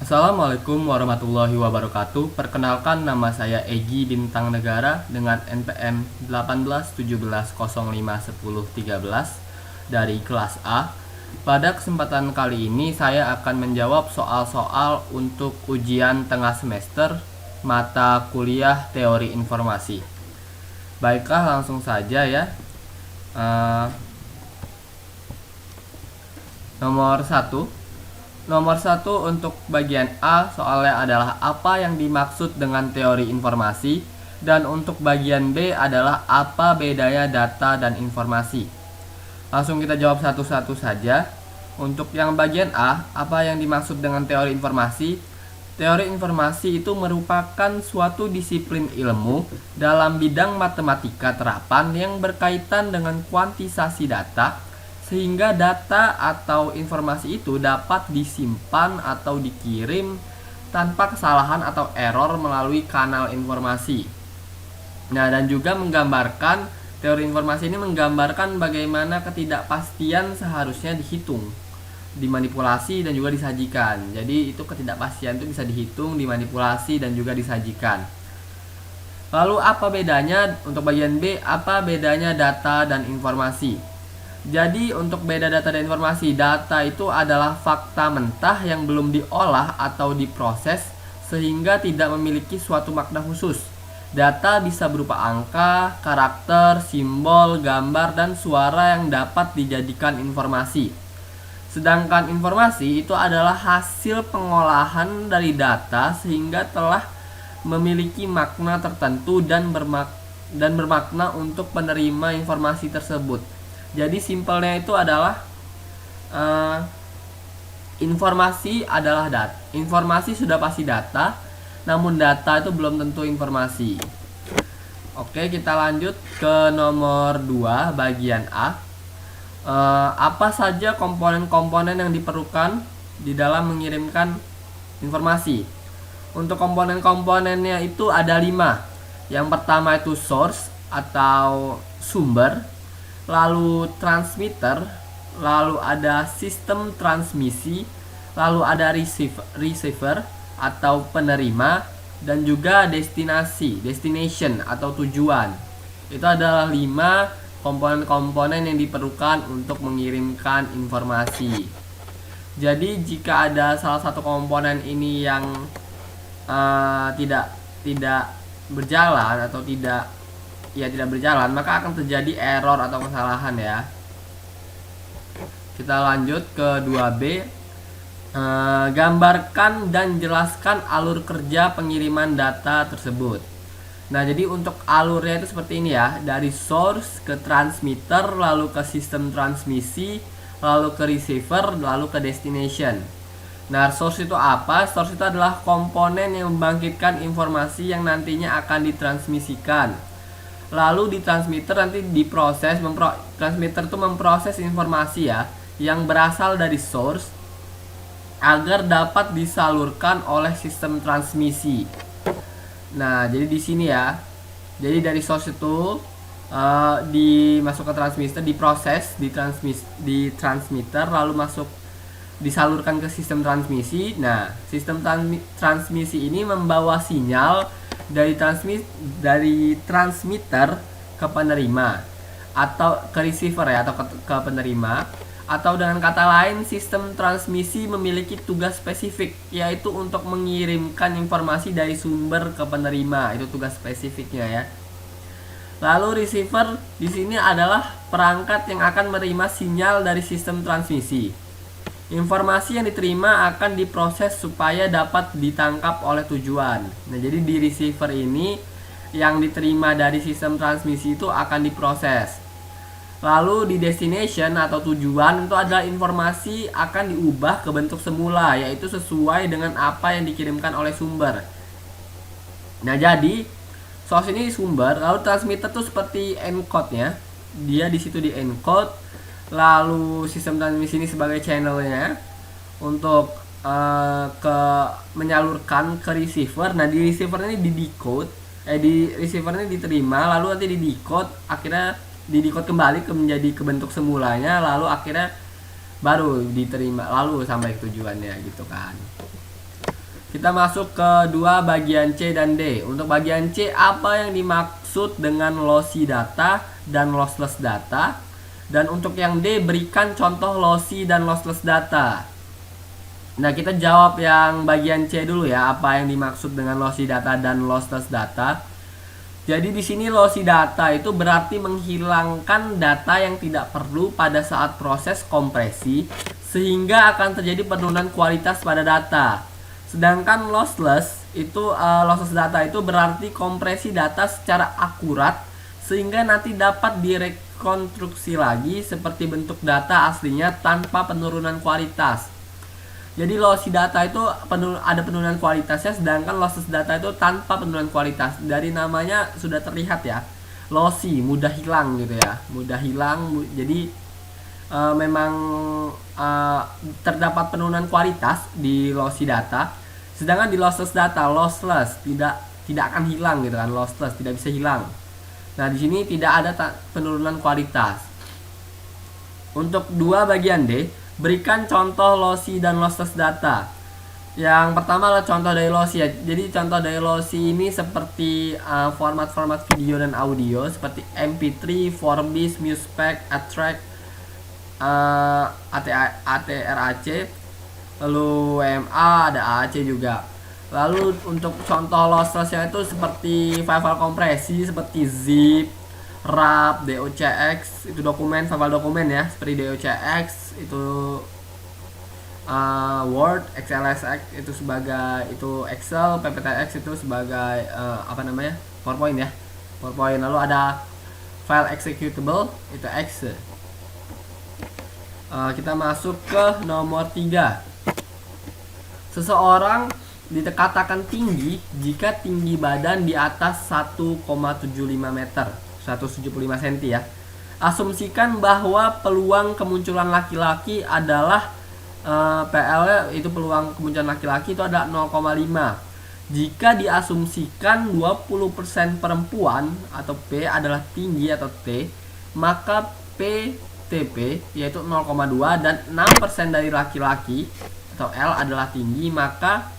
Assalamualaikum warahmatullahi wabarakatuh. Perkenalkan, nama saya Egi Bintang Negara dengan NPM 1817051013 dari kelas A. Pada kesempatan kali ini saya akan menjawab soal-soal untuk ujian tengah semester mata kuliah Teori Informasi. Baiklah, langsung saja ya. Nomor satu untuk bagian A, soalnya adalah apa yang dimaksud dengan teori informasi, dan untuk bagian B adalah apa bedanya data dan informasi. Langsung kita jawab satu-satu saja. Untuk yang bagian A, apa yang dimaksud dengan teori informasi? Teori informasi itu merupakan suatu disiplin ilmu dalam bidang matematika terapan yang berkaitan dengan kuantisasi data, sehingga data atau informasi itu dapat disimpan atau dikirim tanpa kesalahan atau error melalui kanal informasi. Nah, dan juga menggambarkan, teori informasi ini menggambarkan bagaimana ketidakpastian seharusnya dihitung, dimanipulasi, dan juga disajikan. Jadi itu ketidakpastian itu bisa dihitung, dimanipulasi, dan juga disajikan. Lalu apa bedanya untuk bagian B? Apa bedanya data dan informasi? Jadi untuk beda data dan informasi, data itu adalah fakta mentah yang belum diolah atau diproses sehingga tidak memiliki suatu makna khusus. Data bisa berupa angka, karakter, simbol, gambar, dan suara yang dapat dijadikan informasi. Sedangkan informasi itu adalah hasil pengolahan dari data sehingga telah memiliki makna tertentu dan bermakna untuk penerima informasi tersebut. Jadi simpelnya itu adalah informasi adalah data. Informasi sudah pasti data, namun data itu belum tentu informasi. Oke, kita lanjut ke nomor 2 bagian A. Apa saja komponen-komponen yang diperlukan di dalam mengirimkan informasi? Untuk komponen-komponennya itu ada 5. Yang pertama itu source atau sumber, lalu transmitter, lalu ada sistem transmisi, lalu ada receiver atau penerima, dan juga destination atau tujuan. Itu adalah 5 komponen-komponen yang diperlukan untuk mengirimkan informasi. Jadi jika ada salah satu komponen ini yang tidak berjalan atau tidak berjalan, maka akan terjadi error atau kesalahan ya. Kita lanjut ke 2B. Gambarkan dan jelaskan alur kerja pengiriman data tersebut. Nah, jadi untuk alurnya itu seperti ini ya. Dari source ke transmitter, lalu ke sistem transmisi, lalu ke receiver, lalu ke destination. Nah, source itu apa? Source itu adalah komponen yang membangkitkan informasi yang nantinya akan ditransmisikan. Lalu di transmitter nanti diproses, transmitter itu memproses informasi ya yang berasal dari source agar dapat disalurkan oleh sistem transmisi. Nah, jadi di sini ya. Jadi dari source itu dimasuk ke transmitter, diproses di transmitter, lalu disalurkan ke sistem transmisi. Nah, sistem transmisi ini membawa sinyal dari transmitter ke penerima atau ke receiver ya, atau ke penerima, atau dengan kata lain sistem transmisi memiliki tugas spesifik, yaitu untuk mengirimkan informasi dari sumber ke penerima. Itu tugas spesifiknya ya. Lalu receiver di sini adalah perangkat yang akan menerima sinyal dari sistem transmisi. Informasi yang diterima akan diproses supaya dapat ditangkap oleh tujuan. Nah, jadi di receiver ini yang diterima dari sistem transmisi itu akan diproses. Lalu di destination atau tujuan itu adalah informasi akan diubah ke bentuk semula, yaitu sesuai dengan apa yang dikirimkan oleh sumber. Nah, jadi source ini sumber, lalu transmitter itu seperti encode-nya. Dia di situ di encode. Lalu sistem transmisi ini sebagai channelnya untuk menyalurkan ke receiver. Nah, di receiver ini di receiver ini diterima, lalu nanti di decode, akhirnya di decode kembali menjadi ke bentuk semulanya, lalu akhirnya baru diterima, lalu sampai ke tujuannya gitu kan. Kita masuk ke dua bagian C dan D. Untuk bagian C, apa yang dimaksud dengan lossy data dan lossless data? Dan untuk yang D, berikan contoh lossy dan lossless data. Nah, kita jawab yang bagian C dulu ya, apa yang dimaksud dengan lossy data dan lossless data. Jadi di sini lossy data itu berarti menghilangkan data yang tidak perlu pada saat proses kompresi, sehingga akan terjadi penurunan kualitas pada data. Sedangkan lossless data itu berarti kompresi data secara akurat sehingga nanti dapat direkonstruksi lagi seperti bentuk data aslinya tanpa penurunan kualitas. Jadi lossy data itu ada penurunan kualitasnya, sedangkan lossless data itu tanpa penurunan kualitas. Dari namanya sudah terlihat ya, lossy mudah hilang gitu ya, mudah hilang. Jadi memang terdapat penurunan kualitas di lossy data. Sedangkan di lossless data, lossless tidak akan hilang gitu kan, lossless tidak bisa hilang. Nah, di sini tidak ada penurunan kualitas. Untuk dua bagian D, berikan contoh lossy dan lossless data. Yang pertama adalah contoh dari lossy ya. Jadi contoh dari lossy ini seperti format-format video dan audio seperti MP3, 4bis, Muspec, Attract, ATRAC, lalu WMA, ada AAC juga. Lalu untuk contoh losslessnya itu seperti file-file kompresi seperti zip, RAR, DOCX, itu dokumen, file dokumen ya, seperti DOCX itu Word, XLSX itu sebagai itu Excel, PPTX itu sebagai PowerPoint ya, PowerPoint. Lalu ada file executable itu X. Kita masuk ke nomor 3. Seseorang dikatakan tinggi jika tinggi badan di atas 1,75 meter, 175 cm ya. Asumsikan bahwa peluang kemunculan laki-laki adalah PL itu peluang kemunculan laki-laki itu adalah 0,5. Jika diasumsikan 20% perempuan atau P adalah tinggi atau T, maka PTP yaitu 0,2 dan 6% dari laki-laki atau L adalah tinggi, maka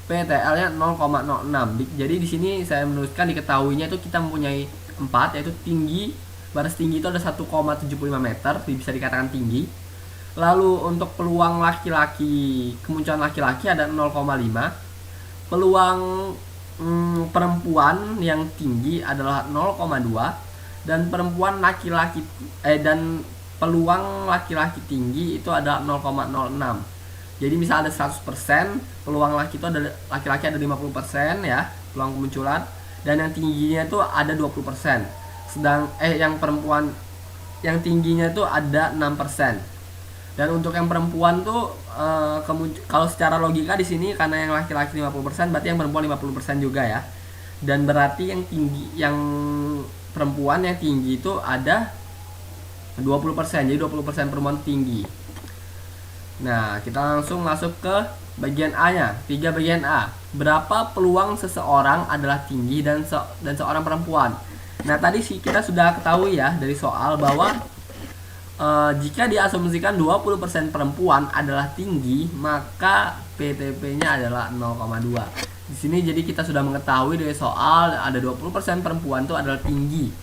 PTL-nya 0,06. Jadi di sini saya menuliskan diketahuinya itu kita mempunyai 4, yaitu tinggi, batas tinggi itu ada 1,75 meter, bisa dikatakan tinggi. Lalu untuk peluang laki-laki, kemunculan laki-laki ada 0,5. Peluang perempuan yang tinggi adalah 0,2 dan perempuan laki-laki dan peluang laki-laki tinggi itu ada 0,06. Jadi misal ada 100%, peluang laki itu ada laki-laki ada 50% ya, peluang kemunculan, dan yang tingginya itu ada 20%. Yang perempuan yang tingginya itu ada 6%. Dan untuk yang perempuan tuh kalau secara logika di sini karena yang laki-laki 50%, berarti yang perempuan 50% juga ya. Dan berarti yang perempuan yang tinggi itu ada 20%. Jadi 20% perempuan tinggi. Nah, kita langsung masuk ke bagian A-nya. 3 bagian A. Berapa peluang seseorang adalah tinggi dan seorang perempuan? Nah, tadi sih kita sudah ketahui ya dari soal bahwa jika diasumsikan 20% perempuan adalah tinggi, maka PTP-nya adalah 0,2. Di sini jadi kita sudah mengetahui dari soal ada 20% perempuan itu adalah tinggi.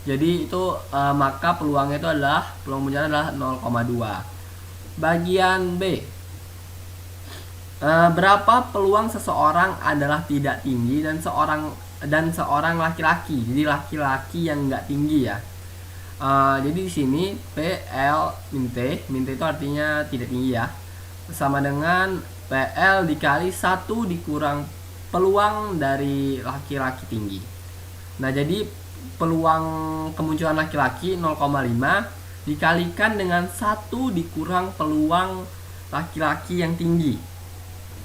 Jadi itu maka peluangnya itu adalah kemunculan adalah 0,2. Bagian B. Berapa peluang seseorang adalah tidak tinggi dan seorang laki-laki. Jadi laki-laki yang enggak tinggi ya. Jadi di sini PL min T itu artinya tidak tinggi ya. Sama dengan PL dikali 1 dikurang peluang dari laki-laki tinggi. Nah, jadi peluang kemunculan laki-laki 0,5 dikalikan dengan 1 dikurang peluang laki-laki yang tinggi,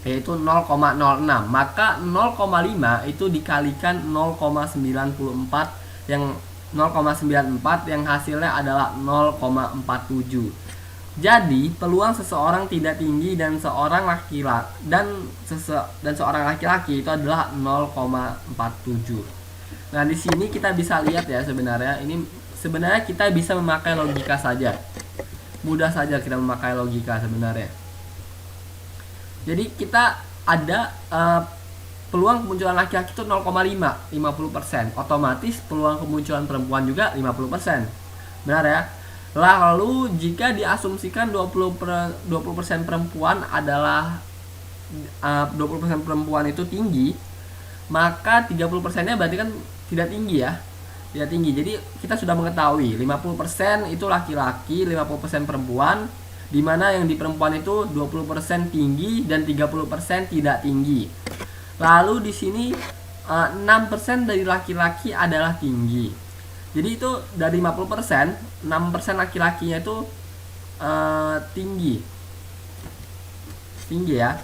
yaitu 0,06. Maka 0,5 itu dikalikan 0,94 yang 0,94 yang hasilnya adalah 0,47. Jadi peluang seseorang tidak tinggi dan seorang laki-laki itu adalah 0,47. Nah, di sini kita bisa lihat ya, sebenarnya kita bisa memakai logika saja. Mudah saja kita memakai logika sebenarnya. Jadi kita ada peluang kemunculan laki-laki itu 0,5, 50%. Otomatis peluang kemunculan perempuan juga 50%. Benar ya? Lalu jika diasumsikan 20% perempuan adalah 20% perempuan itu tinggi, maka 30%-nya berarti kan tidak tinggi ya. Tidak tinggi. Jadi kita sudah mengetahui 50% itu laki-laki, 50% perempuan, di mana yang di perempuan itu 20% tinggi dan 30% tidak tinggi. Lalu di sini 6% dari laki-laki adalah tinggi. Jadi itu dari 50%, 6% laki-lakinya itu tinggi. Tinggi ya.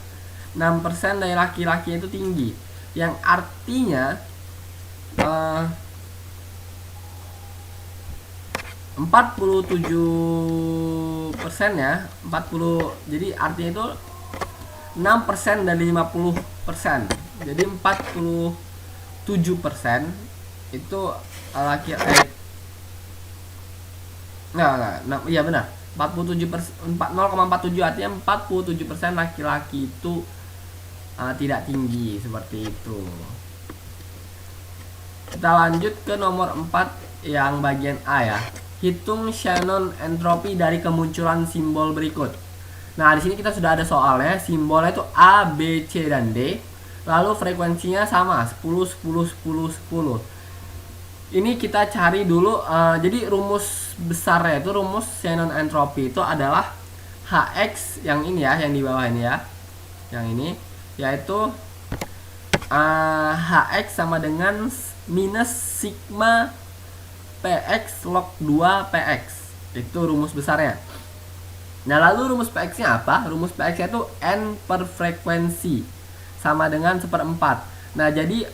6% dari laki-lakinya itu tinggi. Yang artinya 47% ya, 40. Jadi artinya itu 6% dari 50%. Jadi 47% itu laki iya benar. 0,47 artinya 47% laki-laki itu tidak tinggi, seperti itu. Kita lanjut ke nomor 4 yang bagian A ya. Hitung Shannon entropi dari kemunculan simbol berikut. Nah, di sini kita sudah ada soalnya. Simbolnya itu A, B, C, dan D. Lalu frekuensinya sama, 10, 10, 10, 10. Ini kita cari dulu. Jadi rumus besarnya itu, rumus Shannon entropi itu adalah Hx yang ini ya, yang di bawah ini ya. Yang ini yaitu Hx sama dengan minus sigma Px log 2 Px. Itu rumus besarnya. Nah, lalu rumus Px-nya apa? Rumus Px-nya itu N per frekuensi sama dengan 1/4. Nah, jadi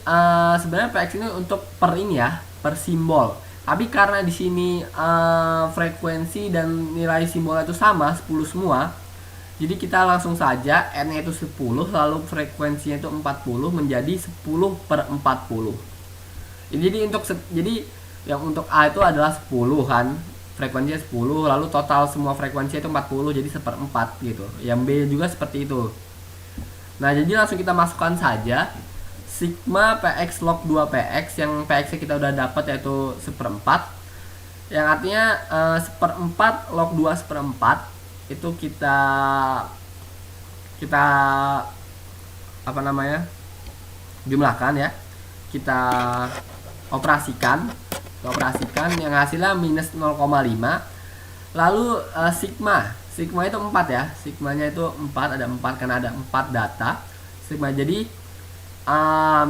sebenarnya Px ini untuk per ini ya, per simbol. Tapi karena di sini frekuensi dan nilai simbolnya itu sama, 10 semua. Jadi kita langsung saja N-nya itu 10, lalu frekuensinya itu 40 menjadi 10/40. Jadi yang untuk A itu adalah 10 kan, frekuensinya 10, lalu total semua frekuensinya itu 40, jadi 1/4 gitu. Yang B juga seperti itu. Nah, jadi langsung kita masukkan saja sigma Px log 2 Px, yang Px kita udah dapat yaitu 1/4, yang artinya 1/4 log 2 1/4 itu kita jumlahkan ya, kita operasikan yang hasilnya minus 0,5. Lalu sigma itu 4 ya, sigmanya itu 4, ada 4 karena ada 4 data sigma. Jadi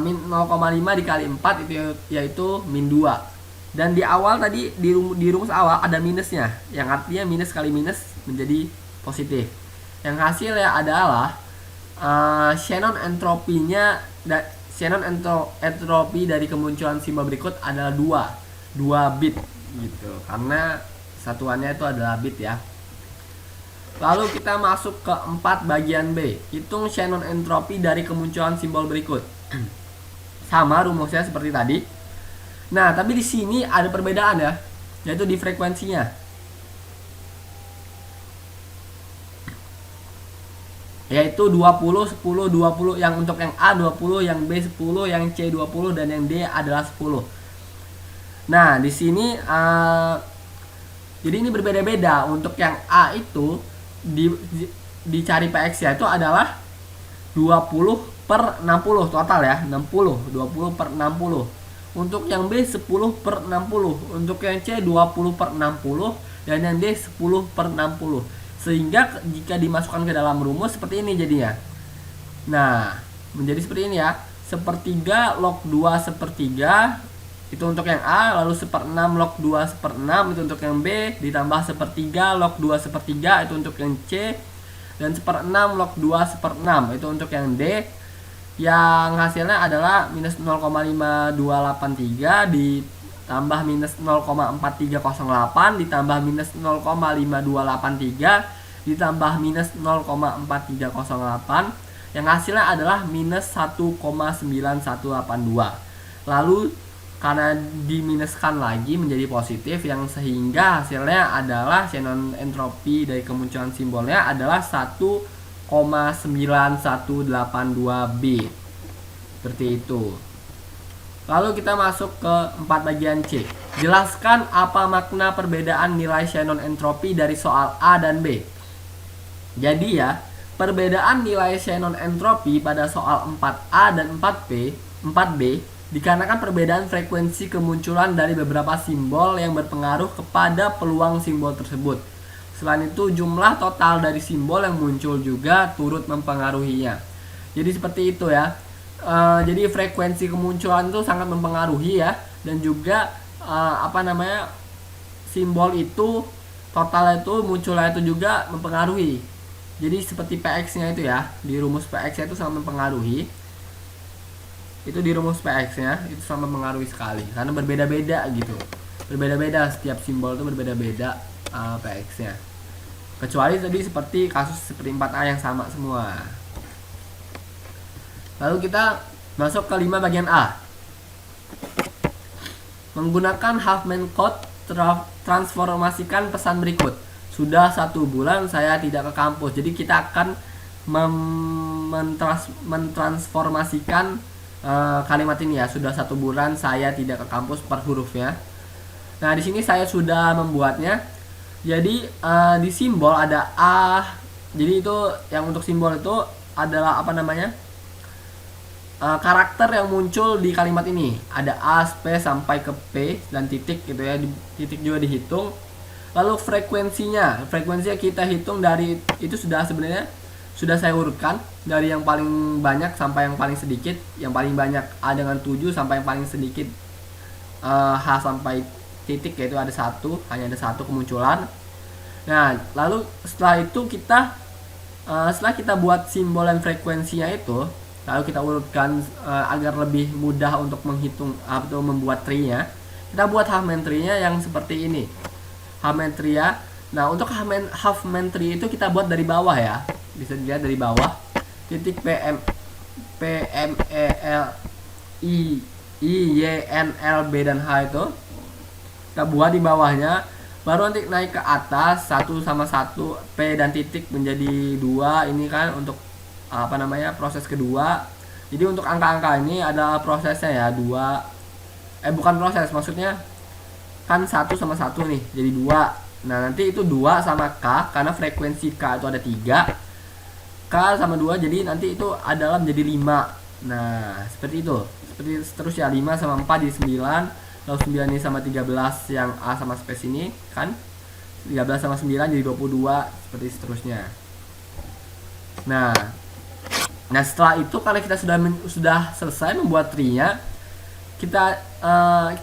min 0,5 dikali 4 itu yaitu min 2. Dan di awal tadi di rumus awal ada minusnya, yang artinya minus kali minus menjadi positif. Yang hasilnya adalah Shannon entropi dari kemunculan simbol berikut adalah 2 bit gitu, karena satuannya itu adalah bit ya. Lalu kita masuk ke 4 bagian B. Hitung Shannon entropi dari kemunculan simbol berikut. Sama rumusnya seperti tadi. Nah, tapi di sini ada perbedaan ya, yaitu di frekuensinya. Yaitu 20, 10, 20. Yang untuk yang A 20, yang B 10, yang C 20, dan yang D adalah 10. Nah, di sini jadi ini berbeda-beda. Untuk yang A itu dicari Px-nya itu adalah 20/60 total ya, 60, 20/60. Untuk yang B 10/60, untuk yang C 20/60, dan yang D 10/60. Sehingga jika dimasukkan ke dalam rumus seperti ini jadinya. Nah, menjadi seperti ini ya. 1/3 log 2 1/3 itu untuk yang A, lalu 1/6 log 2 1/6 itu untuk yang B, ditambah 1/3 log 2 1/3 itu untuk yang C, dan 1/6 log 2 1/6 itu untuk yang D. Yang hasilnya adalah minus 0,5283 ditambah minus 0,4308 ditambah minus 0,5283 ditambah minus 0,4308, yang hasilnya adalah minus 1,9182. Lalu karena diminuskan lagi menjadi positif, yang sehingga hasilnya adalah Shannon entropi dari kemunculan simbolnya adalah 1,9182. 0,9182 bit. Seperti itu. Lalu kita masuk ke 4 bagian C. Jelaskan apa makna perbedaan nilai Shannon entropi dari soal A dan B. Jadi ya, perbedaan nilai Shannon entropi pada soal 4A dan 4B dikarenakan perbedaan frekuensi kemunculan dari beberapa simbol yang berpengaruh kepada peluang simbol tersebut. Selain itu, jumlah total dari simbol yang muncul juga turut mempengaruhinya. Jadi seperti itu ya. Jadi frekuensi kemunculan itu sangat mempengaruhi ya, dan juga simbol itu total itu munculnya itu juga mempengaruhi. Jadi seperti PX-nya itu ya, di rumus PX-nya itu sangat mempengaruhi. Itu di rumus PX-nya itu sangat mempengaruhi sekali karena berbeda-beda gitu. Berbeda-beda, setiap simbol itu berbeda-beda PX-nya. Kecuali tadi seperti kasus seperti 4A yang sama semua. Lalu kita masuk ke 5 bagian A. Menggunakan Huffman code transformasikan pesan berikut. Sudah 1 bulan saya tidak ke kampus. Jadi kita akan mentransformasikan kalimat ini ya. Sudah 1 bulan saya tidak ke kampus per hurufnya. Nah, di sini saya sudah membuatnya. Jadi di simbol ada A. Jadi itu yang untuk simbol itu adalah karakter yang muncul di kalimat ini. Ada A, space sampai ke P dan titik gitu ya. Titik juga dihitung. Lalu frekuensinya kita hitung dari itu sebenarnya sudah saya urutkan dari yang paling banyak sampai yang paling sedikit. Yang paling banyak A dengan 7 sampai yang paling sedikit H sampai titik, yaitu ada 1, hanya ada 1 kemunculan. Nah, lalu setelah itu setelah kita buat simbol dan frekuensinya itu, lalu kita urutkan agar lebih mudah untuk menghitung atau membuat tree-nya. Kita buat Huffman tree-nya yang seperti ini. Huffman tree ya. Nah, untuk Huffman tree itu kita buat dari bawah ya. Bisa dilihat dari bawah. Titik PM E L I Y N L B dan H itu kita buat di bawahnya. Baru nanti naik ke atas 1 sama 1 P dan titik menjadi 2. Ini kan untuk proses kedua. Jadi untuk angka-angka ini ada prosesnya ya, bukan proses, maksudnya kan 1 sama 1 nih jadi 2. Nah, nanti itu 2 sama K karena frekuensi K itu ada 3. K sama 2 jadi nanti itu adalah menjadi 5. Nah, seperti itu. Seperti seterusnya 5 sama 4 jadi 9. Lalu 9 ini sama 13 yang A sama space ini kan 13 sama 9 jadi 22, seperti seterusnya. Nah, setelah itu karena kita sudah selesai membuat tree-nya, kita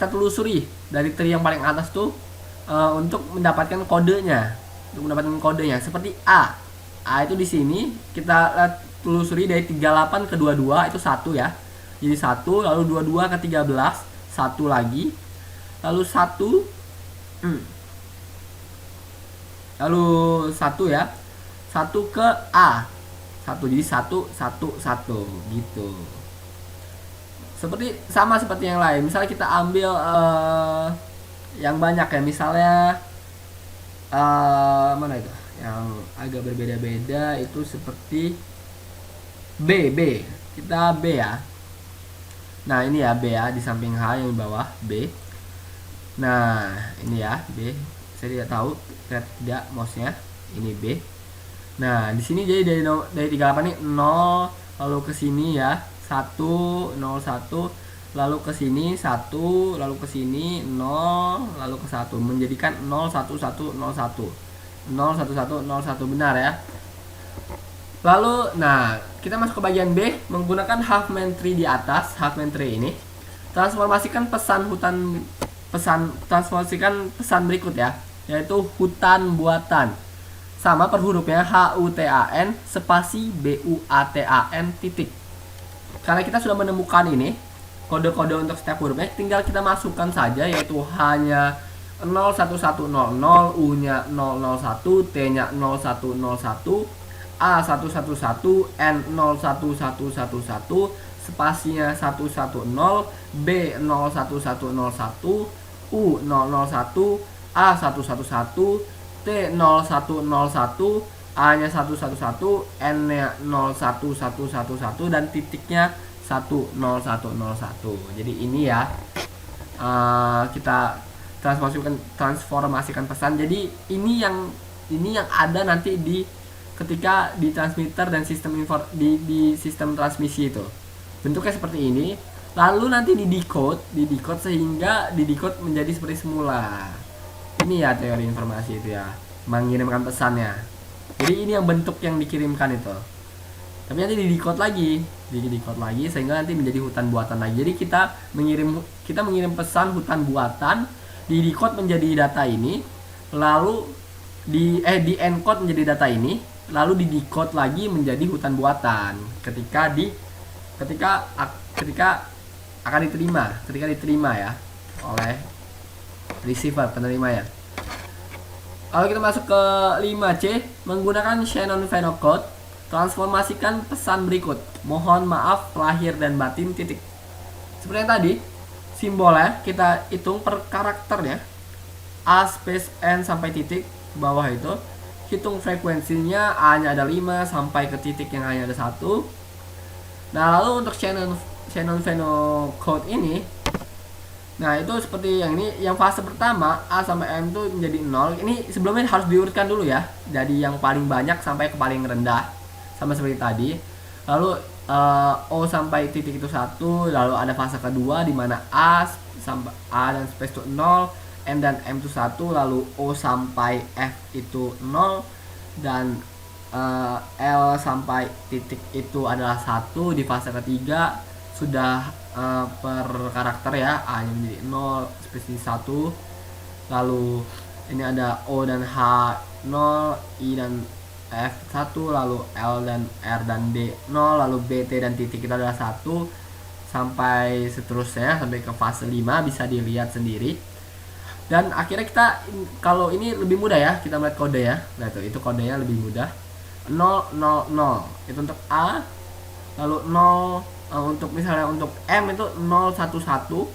telusuri dari tree yang paling atas tuh untuk mendapatkan kodenya. Seperti A. A itu di sini kita telusuri dari 38 ke 22 itu 1 ya. Jadi 1, lalu 22 ke 13, 1 lagi. Lalu 1 lalu 1 ya. 1 ke A. 1 jadi 1 1 1 gitu. Sama seperti yang lain. Misalnya kita ambil yang banyak ya, misalnya mana itu? Yang agak berbeda-beda itu seperti B. Kita B ya. Nah, ini ya B ya, di samping H yang di bawah B. Nah, ini ya B. Saya tidak tahu, lihat tidak mouse-nya. Ini B. Nah, di sini jadi dari 38 ini 0, lalu ke sini ya 1 0 1, lalu ke sini 1, lalu ke sini 0, lalu ke 1, menjadikan 0 1 1 0 1 0 1 1 0 1, benar ya. Lalu kita masuk ke bagian B. Menggunakan Huffman tree di atas, Huffman tree ini transformasikan pesan berikut ya, yaitu hutan buatan. Sama per hurufnya HUTAN spasi BUATAN titik. Karena kita sudah menemukan ini kode-kode untuk setiap hurufnya, tinggal kita masukkan saja, yaitu H-nya 01100, U-nya 001, T-nya 0101, A111, N01111, spasinya 110, B01101, U001, A111, T0101, A-nya 111, N-nya 01111 dan titiknya 10101. Jadi ini ya, kita transformasikan pesan. Jadi ini yang ada nanti di ketika di transmitter dan sistem di sistem transmisi itu. Bentuknya seperti ini. Lalu nanti di decode sehingga di decode menjadi seperti semula. Ini ya teori informasi itu ya, mengirimkan pesannya. Jadi ini yang bentuk yang dikirimkan itu. Tapi nanti di decode lagi sehingga nanti menjadi hutan buatan lagi. Jadi kita mengirim pesan hutan buatan, di decode menjadi data ini, lalu di encode menjadi data ini, lalu di decode lagi menjadi hutan buatan ketika akan diterima ya oleh receiver, penerima ya. Kalau kita masuk ke 5C, menggunakan Shannon-Fano code, transformasikan pesan berikut. Mohon maaf lahir dan batin titik. Seperti yang tadi, simbolnya kita hitung per karakternya. A space N sampai titik bawah itu. Hitung frekuensinya, A-nya ada 5 sampai ke titik yang hanya ada 1. Nah, lalu untuk Shannon-Fano code ini, nah itu seperti yang ini, yang fase pertama A sampai M itu menjadi 0. Ini sebelumnya harus diurutkan dulu ya, dari yang paling banyak sampai ke paling rendah, sama seperti tadi. Lalu O sampai titik itu 1, lalu ada fase kedua di mana A dan space itu 0, N dan M itu 1, lalu O sampai F itu 0, dan L sampai titik itu adalah 1. Di fase ketiga sudah per karakter ya, A nya menjadi 0, spesies 1, lalu ini ada O dan H 0, I dan F 1, lalu L dan R dan D 0, lalu B, T dan titik itu adalah 1, sampai seterusnya sampai ke fase 5 bisa dilihat sendiri. Dan akhirnya kita, kalau ini lebih mudah ya, kita melihat kode ya. Nah itu kodenya lebih mudah. 0, 0, 0 itu untuk A, lalu 0 untuk misalnya untuk M itu 0, 1, 1,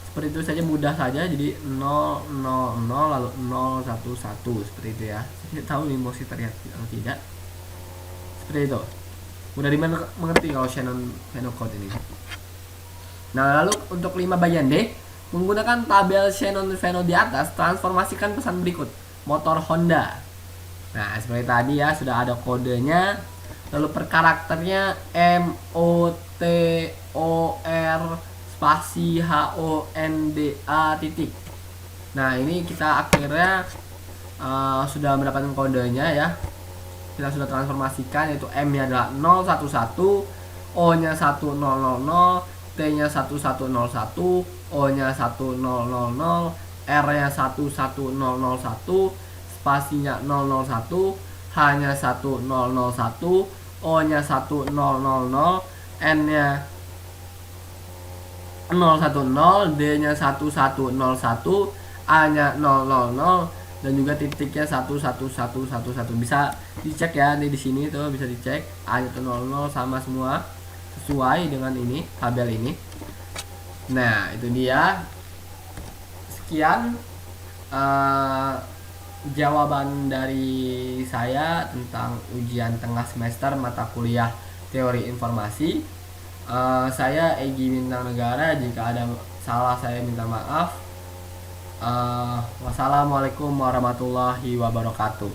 seperti itu saja, mudah saja. Jadi 0, 0, 0 lalu 0, 1, 1 seperti itu ya. Saya tidak tahu ini masih terlihat atau tidak. Seperti itu, mudah dimengerti kalau Shannon-Fano code ini. Nah lalu untuk 5 bagian D, menggunakan tabel Shannon-Fano di atas, transformasikan pesan berikut. Motor Honda. Nah seperti tadi ya, sudah ada kodenya. Lalu per karakternya M, O, T, O, R, spasi H, O, N, D, A, titik. Nah ini kita akhirnya sudah mendapatkan kodenya ya. Kita sudah transformasikan, yaitu M nya adalah 011, O nya 1000, T nya 1101, O nya 1000, R nya 11001, spasinya 001, H nya 1001, O nya 1000, N nya 010, D nya 1101, A nya 000, dan juga titiknya 11111. Bisa dicek ya, di sini tuh bisa dicek, A nya 00 sama semua, sesuai dengan ini tabel ini. Nah itu dia, sekian jawaban dari saya tentang ujian tengah semester mata kuliah teori informasi. Saya Egy Bintang Negara, jika ada salah saya minta maaf. Wassalamualaikum warahmatullahi wabarakatuh.